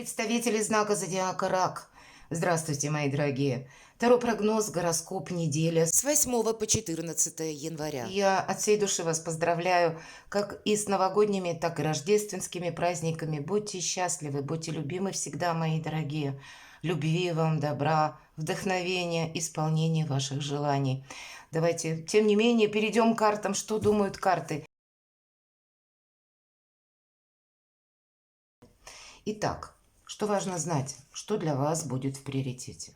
Представители знака зодиака Рак. Здравствуйте, мои дорогие. Таро-прогноз, гороскоп, неделя с 8 по 14 января. Я от всей души вас поздравляю, как и с новогодними, так и рождественскими праздниками. Будьте счастливы, будьте любимы всегда, мои дорогие. Любви вам, добра, вдохновения, исполнения ваших желаний. Давайте, тем не менее, перейдем к картам. Что думают карты? Итак, что важно знать, что для вас будет в приоритете.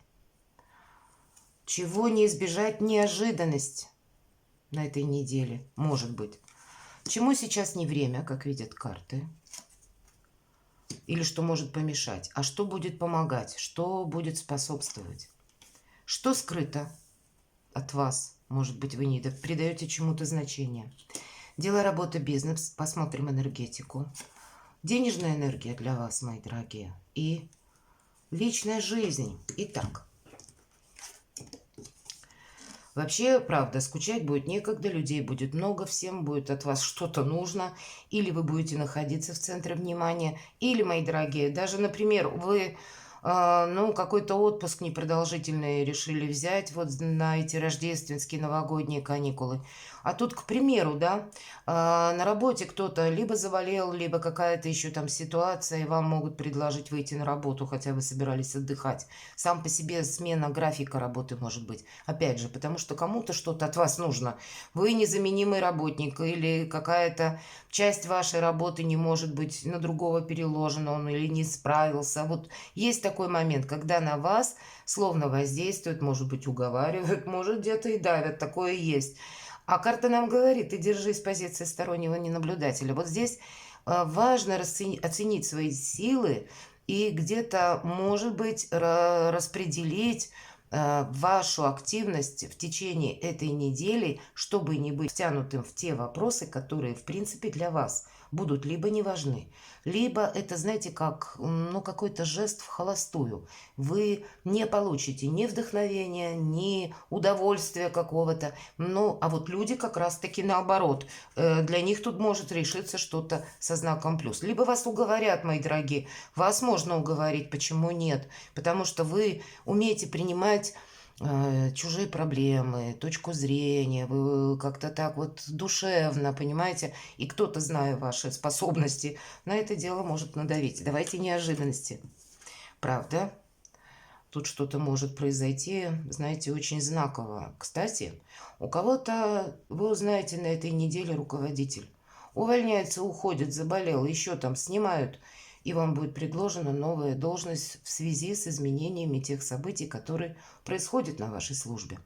Чего не избежать неожиданность на этой неделе, может быть. Чему сейчас не время, как видят карты. Или что может помешать. А что будет помогать, что будет способствовать. Что скрыто от вас. Может быть, вы не придаете чему-то значение. Дело, работа, бизнес. Посмотрим энергетику. Денежная энергия для вас, мои дорогие. И личная жизнь. Итак. Вообще, правда, скучать будет некогда, людей будет много, всем будет от вас что-то нужно. Или вы будете находиться в центре внимания, или, мои дорогие, даже, например, вы какой-то отпуск непродолжительный решили взять вот на эти рождественские новогодние каникулы. А тут, к примеру, да, на работе кто-то либо заболел, либо какая-то еще там ситуация, и вам могут предложить выйти на работу, хотя вы собирались отдыхать. Сам по себе смена графика работы может быть. Опять же, потому что кому-то что-то от вас нужно. Вы незаменимый работник, или какая-то часть вашей работы не может быть на другого переложена, он или не справился. Вот есть такой момент, когда на вас словно воздействуют, может быть, уговаривают, может, где-то и давят, такое есть. А карта нам говорит, ты держись с позиции стороннего ненаблюдателя. Вот здесь важно оценить свои силы и где-то, может быть, распределить вашу активность в течение этой недели, чтобы не быть втянутым в те вопросы, которые, в принципе, для вас будут либо не важны, либо это, знаете, как какой-то жест в холостую. Вы не получите ни вдохновения, ни удовольствия какого-то. А вот люди как раз-таки наоборот. Для них тут может решиться что-то со знаком плюс. Либо вас уговорят, мои дорогие. Вас можно уговорить, почему нет? Потому что вы умеете принимать чужие проблемы, точку зрения, вы как-то так вот душевно, понимаете, и кто-то, зная ваши способности, на это дело может надавить. Давайте неожиданности. Правда? Тут что-то может произойти, знаете, очень знаково. Кстати, у кого-то, вы узнаете на этой неделе, руководитель увольняется, уходит, заболел, еще там снимают, и вам будет предложена новая должность в связи с изменениями тех событий, которые происходят на вашей службе.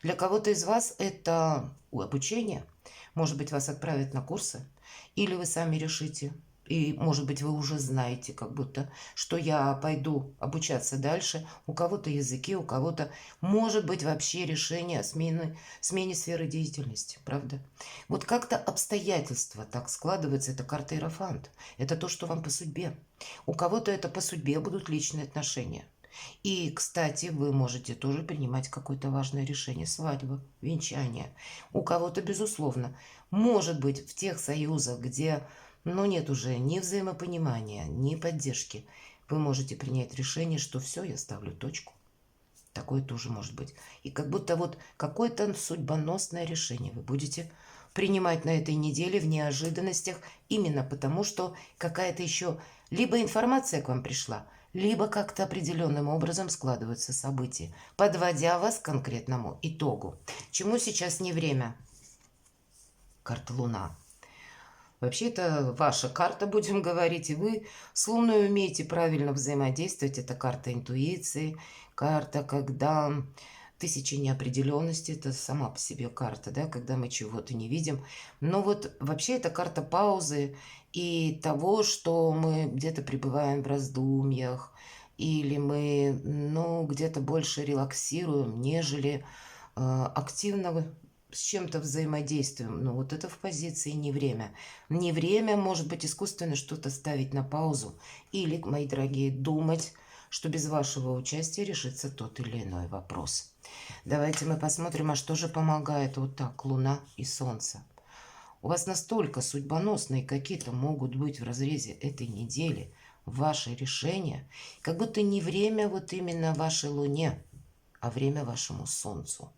Для кого-то из вас это обучение. Может быть, вас отправят на курсы, или вы сами решите, и, может быть, вы уже знаете, как будто, что я пойду обучаться дальше. У кого-то языки, у кого-то, может быть, вообще решение о смене сферы деятельности, правда? Вот как-то обстоятельства так складываются. Это карта Иерофант. Это то, что вам по судьбе. У кого-то это по судьбе будут личные отношения. И, кстати, вы можете тоже принимать какое-то важное решение. Свадьба, венчание. У кого-то, безусловно, может быть в тех союзах, где нет уже ни взаимопонимания, ни поддержки. Вы можете принять решение, что все, я ставлю точку. Такое тоже может быть. И как будто вот какое-то судьбоносное решение вы будете принимать на этой неделе в неожиданностях, именно потому, что какая-то еще либо информация к вам пришла, либо как-то определенным образом складываются события, подводя вас к конкретному итогу. Чему сейчас не время? Карта Луна. Вообще, это ваша карта, будем говорить, и вы с Луной умеете правильно взаимодействовать. Это карта интуиции, карта, когда тысяча неопределенности, это сама по себе карта, да, когда мы чего-то не видим. Но вот вообще это карта паузы и того, что мы где-то пребываем в раздумьях, или мы, где-то больше релаксируем, нежели активно с чем-то взаимодействуем. Но вот это в позиции не время. Не время, может быть, искусственно что-то ставить на паузу. Или, мои дорогие, думать, что без вашего участия решится тот или иной вопрос. Давайте мы посмотрим, а что же помогает вот так Луна и Солнце. У вас настолько судьбоносные какие-то могут быть в разрезе этой недели в ваши решения, как будто не время вот именно вашей Луне, а время вашему Солнцу.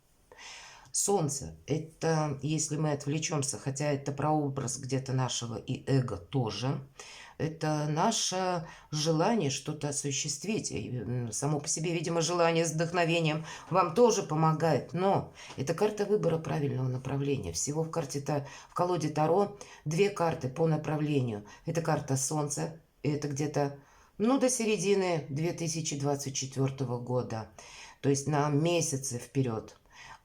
Солнце – это, если мы отвлечемся, хотя это прообраз где-то нашего и эго тоже, это наше желание что-то осуществить. И само по себе, видимо, желание с вдохновением вам тоже помогает. Но это карта выбора правильного направления. Всего в колоде Таро 2 карты по направлению. Это карта Солнца, и это где-то, ну, до середины 2024 года. То есть на месяцы вперед.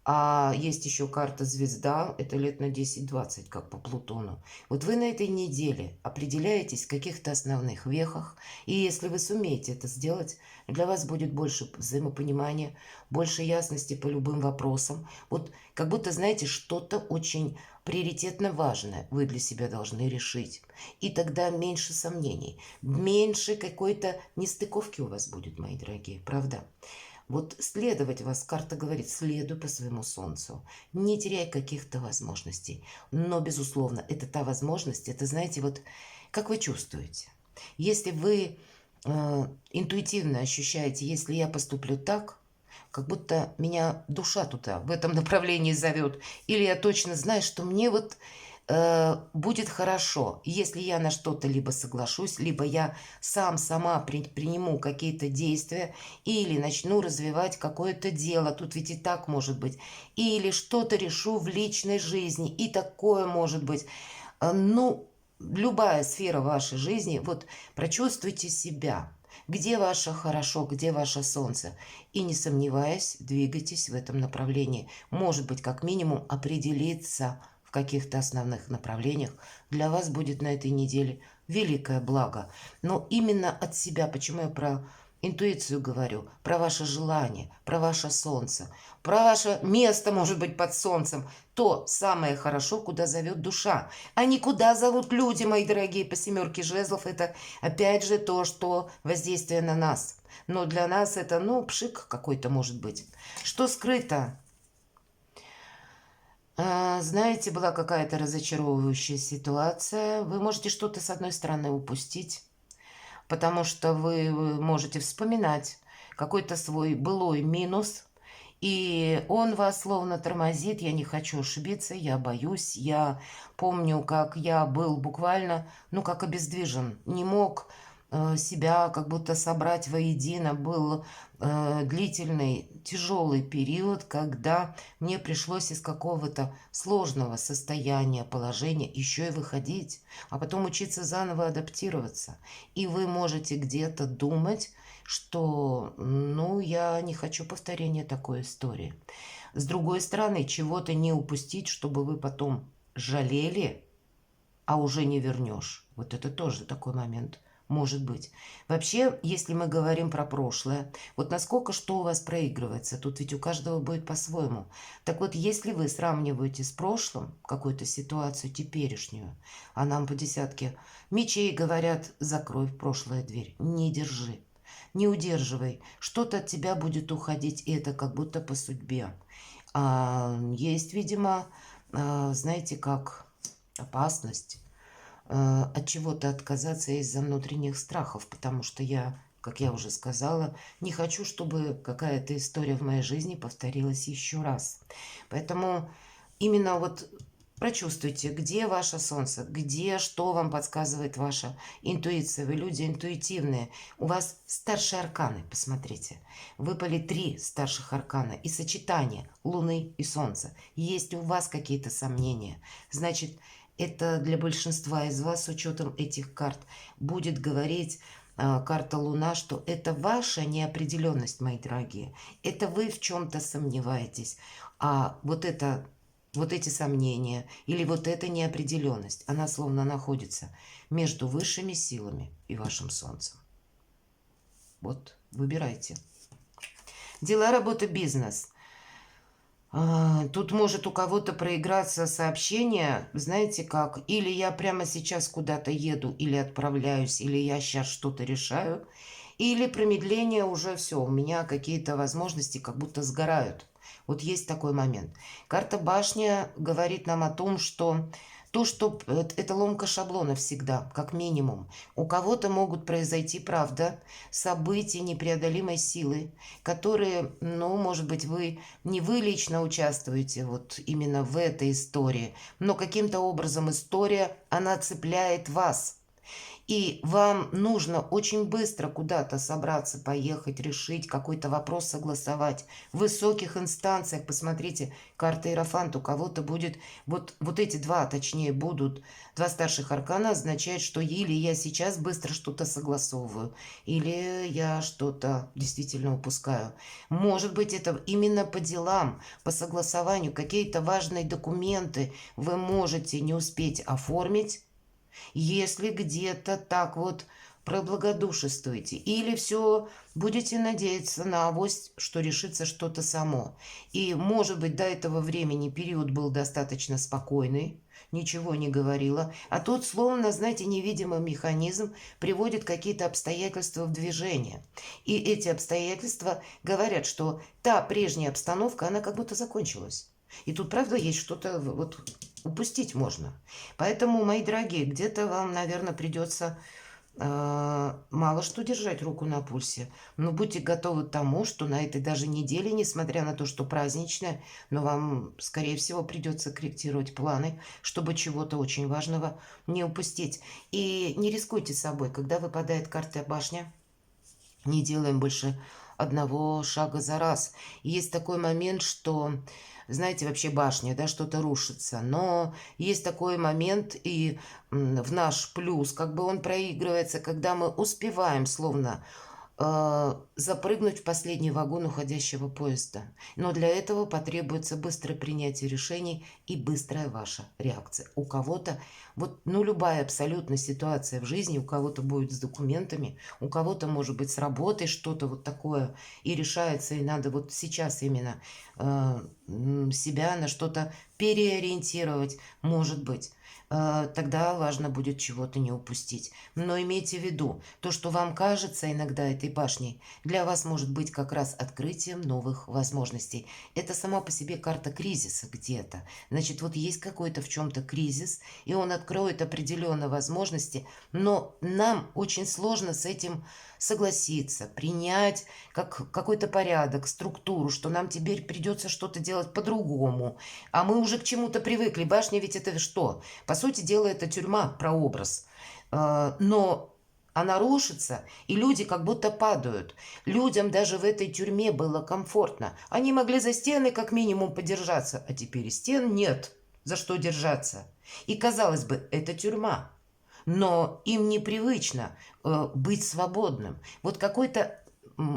А есть еще карта звезда, это лет на 10-20, как по Плутону. Вот вы на этой неделе определяетесь в каких-то основных вехах, и если вы сумеете это сделать, для вас будет больше взаимопонимания, больше ясности по любым вопросам. Вот как будто, знаете, что-то очень приоритетно важное вы для себя должны решить. И тогда меньше сомнений, меньше какой-то нестыковки у вас будет, мои дорогие, правда? Вот следовать вас, карта говорит, следуй по своему солнцу, не теряй каких-то возможностей. Но, безусловно, это та возможность, это, знаете, вот как вы чувствуете. Если вы интуитивно ощущаете, если я поступлю так, как будто меня душа туда, в этом направлении зовет, или я точно знаю, что мне вот будет хорошо, если я на что-то либо соглашусь, либо я сама приниму какие-то действия, или начну развивать какое-то дело, тут ведь и так может быть, или что-то решу в личной жизни, и такое может быть. Ну, любая сфера вашей жизни, вот прочувствуйте себя, где ваше хорошо, где ваше солнце. И не сомневаясь, двигайтесь в этом направлении. Может быть, как минимум определиться в каких-то основных направлениях. Для вас будет на этой неделе великое благо. Но именно от себя, почему я про интуицию говорю, про ваше желание, про ваше солнце, про ваше место, может быть, под солнцем, то самое хорошо, куда зовет душа, а не куда зовут люди, мои дорогие, по 7 жезлов. Это опять же то, что воздействие на нас. Но для нас это, ну, пшик какой-то может быть. Что скрыто? Знаете, была какая-то разочаровывающая ситуация. Вы можете что-то с одной стороны упустить, потому что вы можете вспоминать какой-то свой былой минус, и он вас словно тормозит. Я не хочу ошибиться, я боюсь. Я помню, как я был буквально, ну, как обездвижен. Не мог себя как будто собрать воедино. Был длительный, тяжелый период, когда мне пришлось из какого-то сложного состояния, положения еще и выходить, а потом учиться заново адаптироваться. И вы можете где-то думать, что, ну, я не хочу повторения такой истории. С другой стороны, чего-то не упустить, чтобы вы потом жалели, а уже не вернешь. Вот это тоже такой момент может быть. Вообще, если мы говорим про прошлое, вот насколько что у вас проигрывается, тут ведь у каждого будет по-своему. Так вот, если вы сравниваете с прошлым какую-то ситуацию теперешнюю, а нам по 10 мечей говорят, закрой в прошлое дверь, не держи. Не удерживай, что-то от тебя будет уходить, и это как будто по судьбе. Есть, видимо, знаете, как опасность от чего-то отказаться из-за внутренних страхов, потому что я, как я уже сказала, не хочу, чтобы какая-то история в моей жизни повторилась еще раз. Поэтому именно вот прочувствуйте, где ваше солнце, где, что вам подсказывает ваша интуиция. Вы люди интуитивные. У вас старшие арканы, посмотрите. Выпали 3 старших аркана и сочетание Луны и Солнца. Есть у вас какие-то сомнения, значит, это для большинства из вас с учетом этих карт будет говорить карта Луна, что это ваша неопределенность, мои дорогие. Это вы в чем-то сомневаетесь. А вот эти сомнения или вот эта неопределенность, она словно находится между высшими силами и вашим солнцем. Вот, выбирайте. Дела, работа, бизнес. Тут может у кого-то проиграться сообщение, знаете как, или я прямо сейчас куда-то еду, или отправляюсь, или я сейчас что-то решаю, или промедление уже все, у меня какие-то возможности как будто сгорают. Вот есть такой момент. Карта башня говорит нам о том, что То, что это ломка шаблона всегда, как минимум. У кого-то могут произойти, правда, события непреодолимой силы, которые, ну, может быть, не вы лично участвуете вот именно в этой истории, но каким-то образом история, она цепляет вас. И вам нужно очень быстро куда-то собраться, поехать, решить какой-то вопрос, согласовать. В высоких инстанциях, посмотрите, карта Иерофант, у кого-то будет, вот эти два, точнее, будут, два старших аркана означает, что или я сейчас быстро что-то согласовываю, или я что-то действительно упускаю. Может быть, это именно по делам, по согласованию, какие-то важные документы вы можете не успеть оформить, если где-то так вот проблагодушествуете, или все будете надеяться на авось, что решится что-то само. И, может быть, до этого времени период был достаточно спокойный, ничего не говорила, а тут, словно, знаете, невидимый механизм приводит какие-то обстоятельства в движение. И эти обстоятельства говорят, что та прежняя обстановка, она как будто закончилась. И тут, правда, есть что-то вот упустить можно. Поэтому, мои дорогие, где-то вам, наверное, придется мало что держать руку на пульсе. Но будьте готовы к тому, что на этой даже неделе, несмотря на то, что праздничная, но вам, скорее всего, придется корректировать планы, чтобы чего-то очень важного не упустить. И не рискуйте собой, когда выпадает карта башня. Не делаем больше одного шага за раз. Есть такой момент, что, знаете, вообще башня, да, что-то рушится. Но есть такой момент, и в наш плюс, как бы он проигрывается, когда мы успеваем, словно запрыгнуть в последний вагон уходящего поезда. Но для этого потребуется быстрое принятие решений и быстрая ваша реакция. У кого-то, вот, ну, любая абсолютно ситуация в жизни, у кого-то будет с документами, у кого-то, может быть, с работой что-то вот такое, и решается, и надо вот сейчас именно себя на что-то переориентировать, может быть. Тогда важно будет чего-то не упустить. Но имейте в виду, то, что вам кажется иногда этой башней, для вас может быть как раз открытием новых возможностей. Это сама по себе карта кризиса где-то. Значит, вот есть какой-то в чем-то кризис, и он откроет определенные возможности, но нам очень сложно с этим согласиться, принять как какой-то порядок, структуру, что нам теперь придется что-то делать по-другому. А мы уже к чему-то привыкли. Башня ведь это что? По сути дела, это тюрьма, прообраз. Но она рушится, и люди как будто падают. Людям даже в этой тюрьме было комфортно. Они могли за стены как минимум подержаться, а теперь и стен нет, за что держаться. И, казалось бы, это тюрьма. Но им непривычно быть свободным. Вот какой-то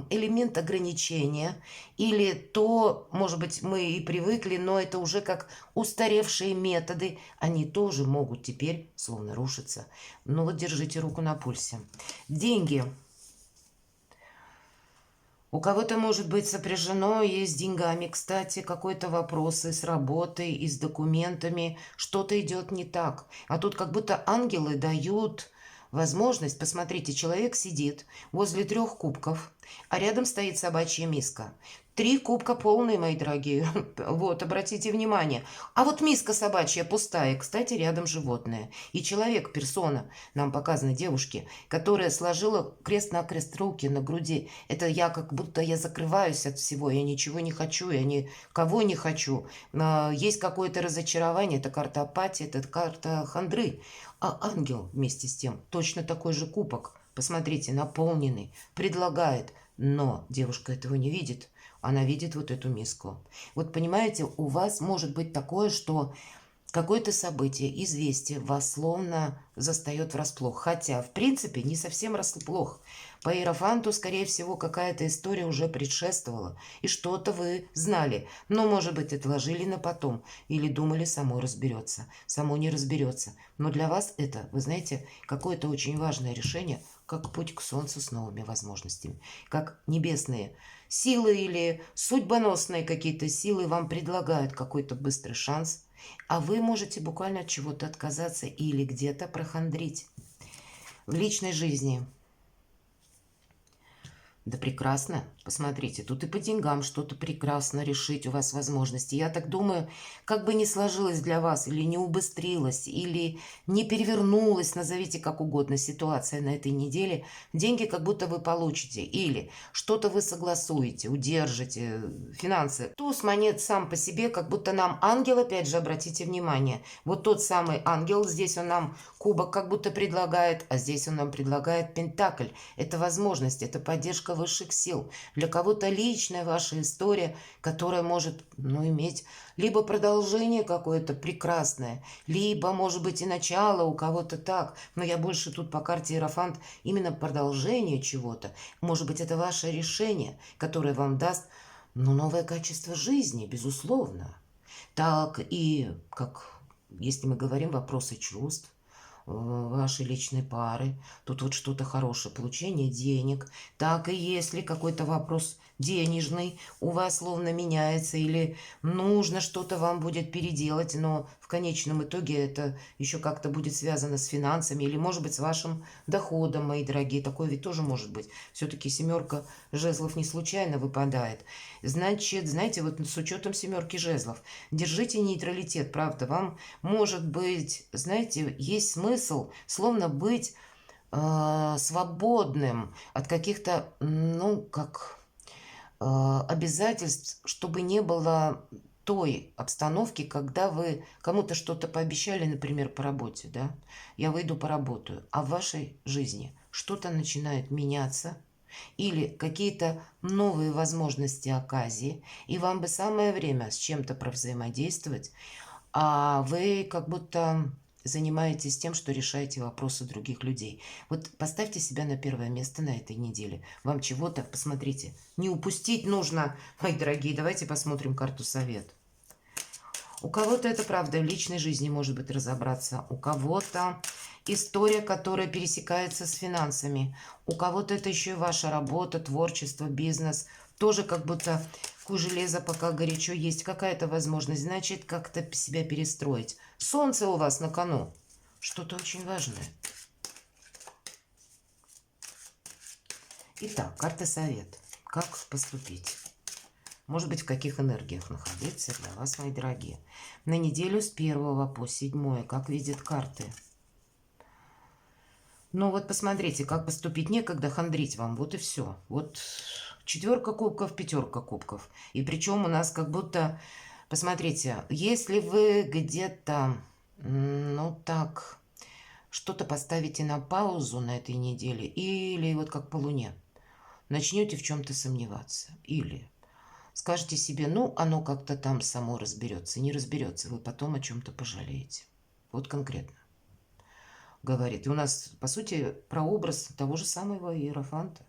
элемент ограничения, или то, может быть, мы и привыкли, но это уже как устаревшие методы, они тоже могут теперь словно рушиться. Ну вот держите руку на пульсе. Деньги. У кого-то, может быть, сопряжено и с деньгами, кстати, какой-то вопрос и с работой, и с документами. Что-то идет не так. А тут как будто ангелы дают возможность. Посмотрите, человек сидит возле 3 кубков, а рядом стоит собачья миска. 3 кубка полные, мои дорогие. Вот, обратите внимание. А вот миска собачья пустая. Кстати, рядом животное. И человек, персона, нам показаны девушки, которая сложила крест-накрест руки на груди. Это я как будто я закрываюсь от всего. Я ничего не хочу, я никого не хочу. Есть какое-то разочарование. Это карта апатии, это карта хандры. А ангел вместе с тем точно такой же кубок. Посмотрите, наполненный, предлагает. Но девушка этого не видит. Она видит вот эту миску. Вот понимаете, у вас может быть такое, что какое-то событие, известие вас словно застает врасплох. Хотя, в принципе, не совсем врасплох. По Иерофанту, скорее всего, какая-то история уже предшествовала. И что-то вы знали. Но, может быть, отложили на потом. Или думали, само разберется. Само не разберется. Но для вас это, вы знаете, какое-то очень важное решение, как путь к солнцу с новыми возможностями. Как небесные силы или судьбоносные какие-то силы вам предлагают какой-то быстрый шанс, а вы можете буквально от чего-то отказаться или где-то прохандрить. В личной жизни. Да прекрасно. Посмотрите, тут и по деньгам что-то прекрасно решить у вас возможности. Я так думаю, как бы не сложилось для вас, или не убыстрилась, или не перевернулась, назовите как угодно, ситуация на этой неделе, деньги как будто вы получите, или что-то вы согласуете, удержите, финансы. Туз монет сам по себе, как будто нам ангел, опять же, обратите внимание, вот тот самый ангел, здесь он нам кубок как будто предлагает, а здесь он нам предлагает пентакль. Это возможность, это поддержка высших сил. Для кого-то личная ваша история, которая может, иметь либо продолжение какое-то прекрасное, либо, может быть, и начало у кого-то так. Но я больше тут по карте Иерофант именно продолжение чего-то. Может быть, это ваше решение, которое вам даст, новое качество жизни, безусловно. Так и, если мы говорим вопросы чувств, вашей личной пары, тут вот что-то хорошее, получение денег, так и если какой-то вопрос денежный у вас словно меняется или нужно что-то вам будет переделать, но в конечном итоге это еще как-то будет связано с финансами или, может быть, с вашим доходом, мои дорогие. Такое ведь тоже может быть. Все-таки семерка жезлов не случайно выпадает. Значит, знаете, вот с учетом семерки жезлов, держите нейтралитет, правда, вам может быть, знаете, есть смысл словно быть свободным от каких-то, обязательств, чтобы не было той обстановки, когда вы кому-то что-то пообещали, например, по работе, да, я выйду поработаю, а в вашей жизни что-то начинает меняться, или какие-то новые возможности оказии, и вам бы самое время с чем-то провзаимодействовать, а вы как будто занимаетесь тем, что решаете вопросы других людей. Вот поставьте себя на первое место на этой неделе. Вам чего-то, посмотрите, не упустить нужно. Мои дорогие, давайте посмотрим карту совет. У кого-то это правда в личной жизни может быть разобраться, у кого-то история, которая пересекается с финансами, у кого-то это еще и ваша работа, творчество, бизнес, тоже как будто у железа пока горячо есть какая-то возможность, значит, как-то себя перестроить. Солнце у вас на кону, что-то очень важное. Итак, карта совет. Как поступить? Может быть, в каких энергиях находиться для вас, мои дорогие. На неделю с 1 по 7, как видят карты. Вот посмотрите, как поступить. Некогда хандрить вам, вот и все. Вот 4 кубков, 5 кубков. И причем у нас как будто, посмотрите, если вы где-то, что-то поставите на паузу на этой неделе, или вот как по Луне, начнете в чем-то сомневаться, или скажете себе, оно как-то там само разберется. Не разберется, вы потом о чем-то пожалеете. Вот конкретно говорит. И у нас, по сути, прообраз того же самого Иерофанта.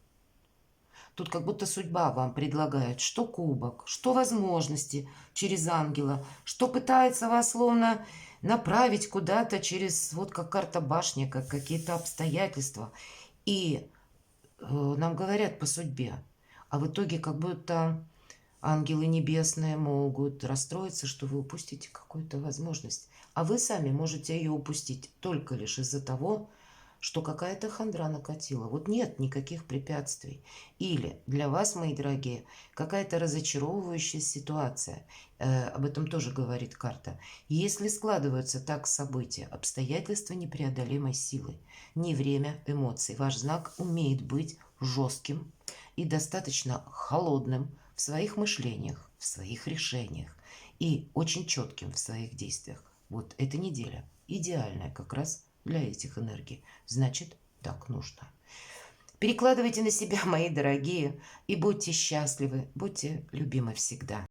Тут как будто судьба вам предлагает, что кубок, что возможности через ангела, что пытается вас словно направить куда-то через, вот как карта башни, как какие-то обстоятельства. И нам говорят по судьбе. А в итоге как будто ангелы небесные могут расстроиться, что вы упустите какую-то возможность. А вы сами можете ее упустить только лишь из-за того, что какая-то хандра накатила. Вот нет никаких препятствий. Или для вас, мои дорогие, какая-то разочаровывающая ситуация. Об этом тоже говорит карта. Если складываются так события, обстоятельства непреодолимой силы, не время эмоций. Ваш знак умеет быть жестким и достаточно холодным в своих мышлениях, в своих решениях и очень четким в своих действиях. Вот эта неделя идеальная как раз для этих энергий. Значит, так нужно. Перекладывайте на себя, мои дорогие, и будьте счастливы, будьте любимы всегда.